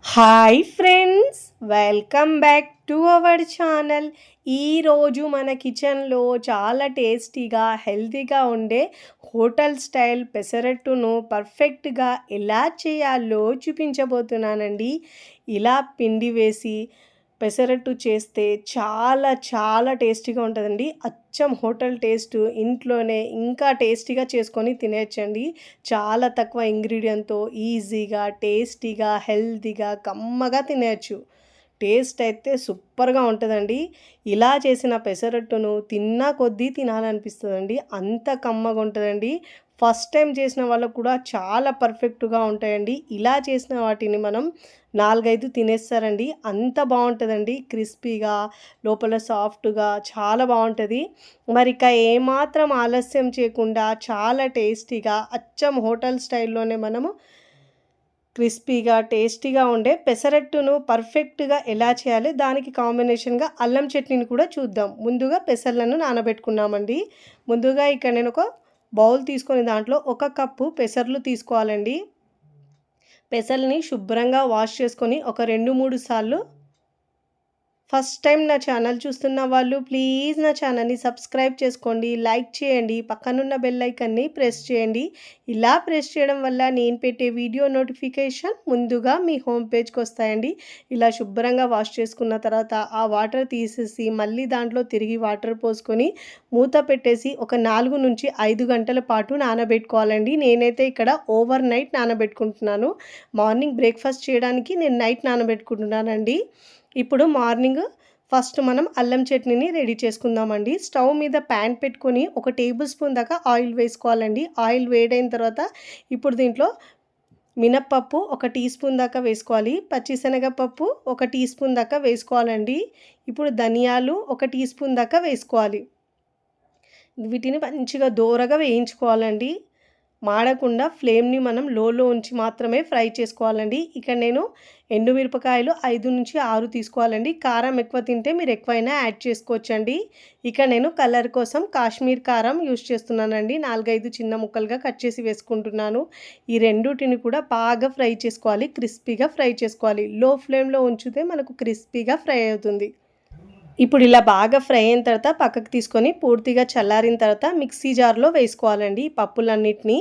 Hi friends, welcome back to our channel. ఈరోజు మన కిచెన్లో చాలా టేస్టీగా హెల్తీగా ఉండే హోటల్ స్టైల్ పెసరట్టును పర్ఫెక్ట్గా ఎలా చేయాలో చూపించబోతున్నానండి. ఇలా పిండి వేసి పెసరట్టు చేస్తే చాలా చాలా టేస్టీగా ఉంటుందండి. అచ్చం హోటల్ టేస్ట్ ఇంట్లోనే ఇంకా టేస్టీగా చేసుకొని తినేయచ్చండి. చాలా తక్కువ ఇంగ్రీడియంట్తో ఈజీగా టేస్టీగా హెల్తీగా కమ్మగా తినేయచ్చు. టేస్ట్ అయితే సూపర్గా ఉంటుందండి. ఇలా చేసిన పెసరట్టును తిన్నా కొద్దీ తినాలనిపిస్తుందండి. అంత కమ్మగా ఉంటుందండి. ఫస్ట్ టైం చేసిన వాళ్ళకు కూడా చాలా పర్ఫెక్ట్గా ఉంటాయండి. ఇలా చేసిన వాటిని మనం 4, 5 తినేస్తారండి. అంత బాగుంటుందండి. క్రిస్పీగా లోపల సాఫ్ట్గా చాలా బాగుంటుంది. మరి ఇక ఏమాత్రం ఆలస్యం చేయకుండా చాలా టేస్టీగా అచ్చం హోటల్ స్టైల్లోనే మనము క్రిస్పీగా టేస్టీగా ఉండే పెసరట్టును పర్ఫెక్ట్గా ఎలా చేయాలి, దానికి కాంబినేషన్గా అల్లం చట్నీని కూడా చూద్దాం. ముందుగా పెసర్లను నానబెట్టుకున్నామండి. ముందుగా ఇక్కడ నేను ఒక బౌల్ తీసుకొని దాంట్లో 1 కప్పు పెసర్లు తీసుకోవాలండి. పెసల్ని శుభ్రంగా వాష్ చేసుకొని ఒక 2, 3 సార్లు. ఫస్ట్ టైం నా ఛానల్ చూస్తున్న వాళ్ళు ప్లీజ్ నా ఛానల్ని సబ్స్క్రైబ్ చేసుకోండి, లైక్ చేయండి, పక్కనున్న బెల్ ఐకాన్ని ప్రెస్ చేయండి. ఇలా ప్రెస్ చేయడం వల్ల నేను పెట్టే వీడియో నోటిఫికేషన్ ముందుగా మీ హోమ్ పేజ్కి వస్తాయండి. ఇలా శుభ్రంగా వాష్ చేసుకున్న తర్వాత ఆ వాటర్ తీసేసి మళ్ళీ దాంట్లో తిరిగి వాటర్ పోసుకొని మూత పెట్టేసి ఒక 4 నుంచి 5 గంటల పాటు నానబెట్టుకోవాలండి. నేనైతే ఇక్కడ ఓవర్ నైట్ నానబెట్టుకుంటున్నాను. మార్నింగ్ బ్రేక్ఫాస్ట్ చేయడానికి నేను నైట్ నానబెట్టుకుంటున్నానండి. ఇప్పుడు మార్నింగ్ ఫస్ట్ మనం అల్లం చట్నీని రెడీ చేసుకుందామండి. స్టవ్ మీద ప్యాన్ పెట్టుకొని 1 టేబుల్ స్పూన్ దాకా ఆయిల్ వేసుకోవాలండి. ఆయిల్ వేడైన తర్వాత ఇప్పుడు దీంట్లో మినప్పప్పు 1 టీ స్పూన్ దాకా వేసుకోవాలి. పచ్చిశనగపప్పు 1 టీ స్పూన్ దాకా వేసుకోవాలండి. ఇప్పుడు ధనియాలు 1 టీ స్పూన్ దాకా వేసుకోవాలి. వీటిని మంచిగా దోరగా వేయించుకోవాలండి. మాడకుండా ఫ్లేమ్ని మనం లోలో ఉంచి మాత్రమే ఫ్రై చేసుకోవాలండి. ఇక్కడ నేను ఎండుమిరపకాయలు 5-6 తీసుకోవాలండి. కారం ఎక్కువ తింటే మీరు ఎక్కువైనా యాడ్ చేసుకోవచ్చండి. ఇక్కడ నేను కలర్ కోసం కాశ్మీర్ కారం యూజ్ చేస్తున్నానండి. 4, 5 చిన్న ముక్కలుగా కట్ చేసి వేసుకుంటున్నాను. ఈ రెండుటిని కూడా బాగా ఫ్రై చేసుకోవాలి. క్రిస్పీగా ఫ్రై చేసుకోవాలి. లో ఫ్లేమ్లో ఉంచితే మనకు క్రిస్పీగా ఫ్రై అవుతుంది. ఇప్పుడు ఇలా బాగా ఫ్రై అయిన తర్వాత పక్కకు తీసుకొని పూర్తిగా చల్లారిన తర్వాత మిక్సీ జార్లో వేసుకోవాలండి. పప్పులన్నిటినీ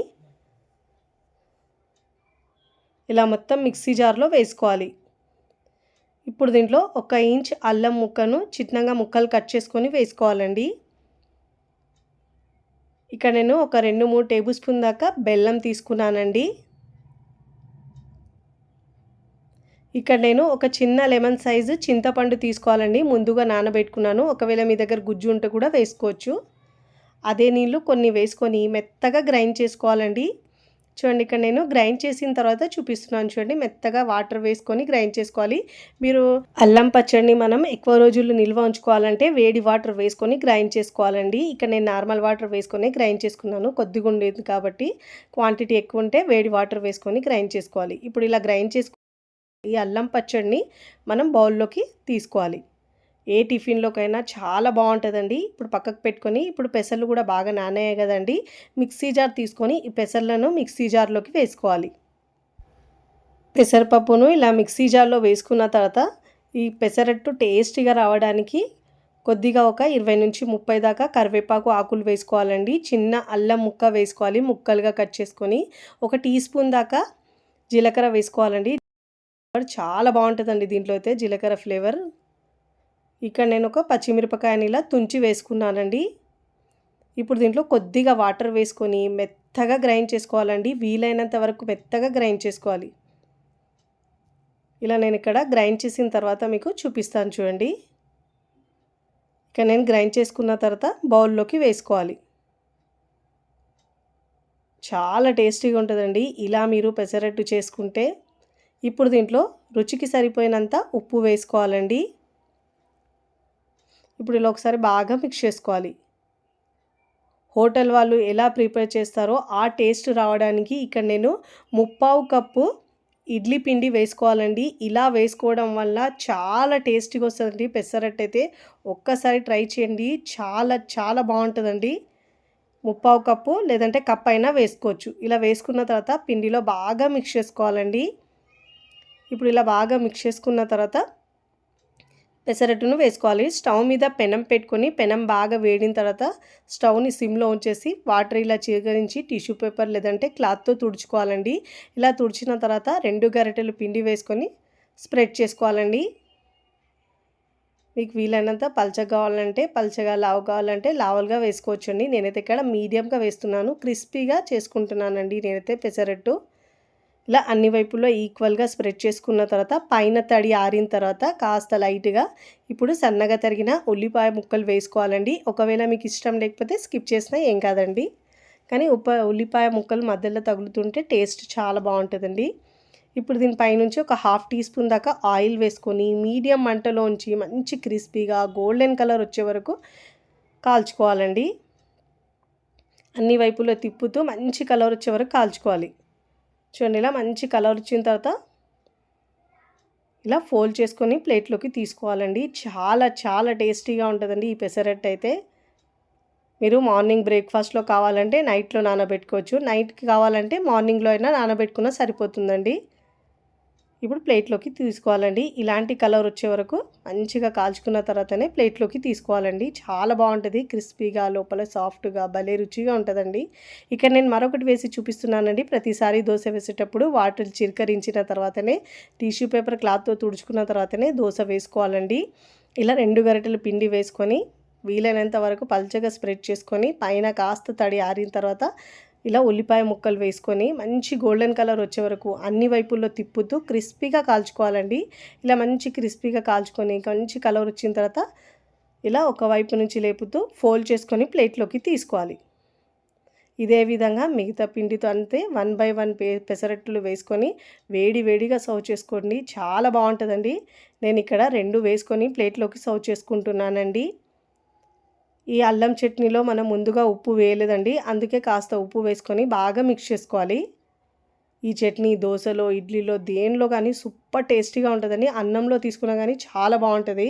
ఇలా మొత్తం మిక్సీ జార్లో వేసుకోవాలి. ఇప్పుడు దీంట్లో 1 ఇంచ్ అల్లం ముక్కను చిన్నగా ముక్కలు కట్ చేసుకొని వేసుకోవాలండి. ఇక్కడ నేను ఒక 2, 3 టేబుల్ స్పూన్ దాకా బెల్లం తీసుకున్నానండి. ఇక్కడ నేను ఒక చిన్న లెమన్ సైజు చింతపండు తీసుకోవాలండి. ముందుగా నానబెట్టుకున్నాను. ఒకవేళ మీ దగ్గర గుజ్జు ఉంటే కూడా వేసుకోవచ్చు. అదే నీళ్ళు కొన్ని వేసుకొని మెత్తగా గ్రైండ్ చేసుకోవాలండి. చూడండి, ఇక్కడ నేను గ్రైండ్ చేసిన తర్వాత చూపిస్తున్నాను చూడండి. మెత్తగా వాటర్ వేసుకొని గ్రైండ్ చేసుకోవాలి. మీరు అల్లం పచ్చడిని మనం ఎక్కువ రోజులు నిల్వ ఉంచుకోవాలంటే వేడి వాటర్ వేసుకొని గ్రైండ్ చేసుకోవాలండి. ఇక్కడ నేను నార్మల్ వాటర్ వేసుకొని గ్రైండ్ చేసుకున్నాను. కొద్దిగా ఉండేది కాబట్టి క్వాంటిటీ ఎక్కువ ఉంటే వేడి వాటర్ వేసుకొని గ్రైండ్ చేసుకోవాలి. ఇప్పుడు ఇలా గ్రైండ్ చేసుకుని ఈ అల్లం పచ్చడిని మనం బౌల్లోకి తీసుకోవాలి. ఏ టిఫిన్లోకైనా చాలా బాగుంటుందండి. ఇప్పుడు పక్కకు పెట్టుకొని ఇప్పుడు పెసర్లు కూడా బాగా నానాయి కదండి. మిక్సీ జార్ తీసుకొని ఈ పెసర్లను మిక్సీ జార్లోకి వేసుకోవాలి. పెసరపప్పును ఇలా మిక్సీ జార్లో వేసుకున్న తర్వాత ఈ పెసరట్టు టేస్టీగా రావడానికి కొద్దిగా ఒక 20 నుంచి 30 దాకా కరివేపాకు ఆకులు వేసుకోవాలండి. చిన్న అల్లం ముక్క వేసుకోవాలి, ముక్కలుగా కట్ చేసుకొని. 1 టీ స్పూన్ దాకా జీలకర్ర వేసుకోవాలండి. చాలా బాగుంటుందండి దీంట్లో అయితే జీలకర్ర ఫ్లేవర్. ఇక్కడ నేను ఒక పచ్చిమిరపకాయని ఇలా తుంచి వేసుకున్నానండి. ఇప్పుడు దీంట్లో కొద్దిగా వాటర్ వేసుకొని మెత్తగా గ్రైండ్ చేసుకోవాలండి. వీలైనంత వరకు మెత్తగా గ్రైండ్ చేసుకోవాలి. ఇలా నేను ఇక్కడ గ్రైండ్ చేసిన తర్వాత మీకు చూపిస్తాను చూడండి. ఇక్కడ నేను గ్రైండ్ చేసుకున్న తర్వాత బౌల్లోకి వేసుకోవాలి. చాలా టేస్టీగా ఉంటుందండి ఇలా మీరు పెసరట్టు చేసుకుంటే. ఇప్పుడు దీంట్లో రుచికి సరిపోయినంత ఉప్పు వేసుకోవాలండి. ఇప్పుడు ఇలా ఒకసారి బాగా మిక్స్ చేసుకోవాలి. హోటల్ వాళ్ళు ఎలా ప్రిపేర్ చేస్తారో ఆ టేస్ట్ రావడానికి ఇక్కడ నేను 3/4 కప్పు ఇడ్లీ పిండి వేసుకోవాలండి. ఇలా వేసుకోవడం వల్ల చాలా టేస్టీగా వస్తుందండి పెసరట్టు అయితే. ఒక్కసారి ట్రై చేయండి, చాలా చాలా బాగుంటుందండి. 3/4 కప్పు లేదంటే కప్ అయినా వేసుకోవచ్చు. ఇలా వేసుకున్న తర్వాత పిండిలో బాగా మిక్స్ చేసుకోవాలండి. ఇప్పుడు ఇలా బాగా మిక్స్ చేసుకున్న తర్వాత పెసరట్టును వేసుకోవాలి. స్టవ్ మీద పెనం పెట్టుకొని పెనం బాగా వేడిన తర్వాత స్టవ్ని సిమ్లో ఉంచేసి వాటర్ ఇలా చిలకరించి టిష్యూ పేపర్ లేదంటే క్లాత్తో తుడుచుకోవాలండి. ఇలా తుడిచిన తర్వాత 2 గరిటెలు పిండి వేసుకొని స్ప్రెడ్ చేసుకోవాలండి. మీకు వీలైనంత పల్చగా కావాలంటే పల్చగా, లావు కావాలంటే లావులుగా వేసుకోవచ్చండి. నేనైతే ఇక్కడ మీడియంగా వేస్తున్నాను. క్రిస్పీగా చేసుకుంటున్నానండి నేనైతే పెసరట్టు. ఇలా అన్ని వైపుల్లో ఈక్వల్గా స్ప్రెడ్ చేసుకున్న తర్వాత పైన తడి ఆరిన తర్వాత కాస్త లైట్గా ఇప్పుడు సన్నగా తరిగిన ఉల్లిపాయ ముక్కలు వేసుకోవాలండి. ఒకవేళ మీకు ఇష్టం లేకపోతే స్కిప్ చేసినా ఏం కాదండి. కానీ ఉల్లిపాయ ముక్కలు మధ్యలో తగులుతుంటే టేస్ట్ చాలా బాగుంటుందండి. ఇప్పుడు దీనిపైనుంచి ఒక 1/2 టీ స్పూన్ దాకా ఆయిల్ వేసుకొని మీడియం మంటలోంచి మంచి క్రిస్పీగా గోల్డెన్ కలర్ వచ్చే వరకు కాల్చుకోవాలండి. అన్ని వైపులో తిప్పుతూ మంచి కలర్ వచ్చే వరకు కాల్చుకోవాలి. చూడండి ఇలా మంచి కలర్ వచ్చిన తర్వాత ఇలా ఫోల్డ్ చేసుకొని ప్లేట్లోకి తీసుకోవాలండి. చాలా చాలా టేస్టీగా ఉంటుందండి ఈ పెసరట్టు అయితే. మీరు మార్నింగ్ బ్రేక్ఫాస్ట్లో కావాలంటే నైట్లో నానబెట్టుకోవచ్చు. నైట్కి కావాలంటే మార్నింగ్లో అయినా నానబెట్టుకున్నా సరిపోతుందండి. ఇప్పుడు ప్లేట్లోకి తీసుకోవాలండి. ఇలాంటి కలర్ వచ్చే వరకు మంచిగా కాల్చుకున్న తర్వాతనే ప్లేట్లోకి తీసుకోవాలండి. చాలా బాగుంటుంది. క్రిస్పీగా లోపల సాఫ్ట్గా భలే రుచిగా ఉంటుందండి. ఇక్కడ నేను మరొకటి వేసి చూపిస్తున్నానండి. ప్రతిసారి దోశ వేసేటప్పుడు వాటర్ చిలకరించిన తర్వాతనే టిష్యూ పేపర్ క్లాత్తో తుడుచుకున్న తర్వాతనే దోశ వేసుకోవాలండి. ఇలా 2 గరిటెలు పిండి వేసుకొని వీలైనంత వరకు పల్చగా స్ప్రెడ్ చేసుకొని పైన కాస్త తడి ఆరిన తర్వాత ఇలా ఉల్లిపాయ ముక్కలు వేసుకొని మంచి గోల్డెన్ కలర్ వచ్చే వరకు అన్ని వైపుల్లో తిప్పుతూ క్రిస్పీగా కాల్చుకోవాలండి. ఇలా మంచి క్రిస్పీగా కాల్చుకొని మంచి కలర్ వచ్చిన తర్వాత ఇలా ఒక వైపు నుంచి లేపుతూ ఫోల్డ్ చేసుకొని ప్లేట్లోకి తీసుకోవాలి. ఇదే విధంగా మిగతా పిండితో అంతే 1 బై 1 పెసరట్టులు వేసుకొని వేడిగా సర్వ్ చేసుకోండి. చాలా బాగుంటుందండి. నేను ఇక్కడ 2 వేసుకొని ప్లేట్లోకి సర్వ్ చేసుకుంటున్నానండి. ఈ అల్లం చట్నీలో మనం ముందుగా ఉప్పు వేయలేదండి. అందుకే కాస్త ఉప్పు వేసుకొని బాగా మిక్స్ చేసుకోవాలి. ఈ చట్నీ దోశలో, ఇడ్లీలో దేనిలో కానీ సూపర్ టేస్టీగా ఉంటుందండి. అన్నంలో తీసుకున్నా కానీ చాలా బాగుంటుంది.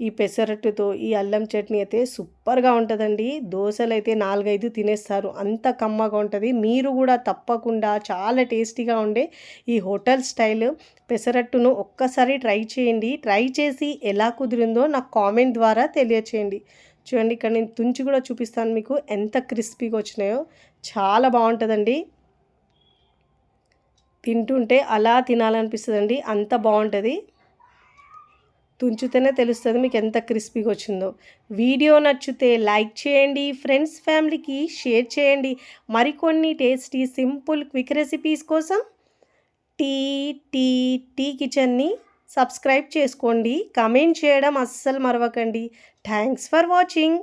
ఈ పెసరట్టుతో ఈ అల్లం చట్నీ అయితే సూపర్గా ఉంటుందండి. దోశలు అయితే 4-5 తినేస్తారు. అంత కమ్మగా ఉంటుంది. మీరు కూడా తప్పకుండా చాలా టేస్టీగా ఉండే ఈ హోటల్ స్టైల్ పెసరట్టును ఒక్కసారి ట్రై చేయండి. ట్రై చేసి ఎలా కుదిరిందో నాకు కామెంట్ ద్వారా తెలియచేయండి. చూడండి ఇక్కడ నేను తుంచి కూడా చూపిస్తాను మీకు ఎంత క్రిస్పీగా వచ్చినాయో. చాలా బాగుంటుందండి. తింటుంటే అలా తినాలనిపిస్తుందండి. అంత బాగుంటుంది. తుంచితేనే తెలుస్తుంది మీకు ఎంత క్రిస్పీగా వచ్చిందో. వీడియో నచ్చితే లైక్ చేయండి. ఫ్రెండ్స్ ఫ్యామిలీకి షేర్ చేయండి. మరికొన్ని టేస్టీ సింపుల్ క్విక్ రెసిపీస్ కోసం టీ కిచెన్ని సబ్స్క్రైబ్ చేసుకోండి. కమెంట్ చేయడం అస్సలు మరవకండి. Thanks for watching.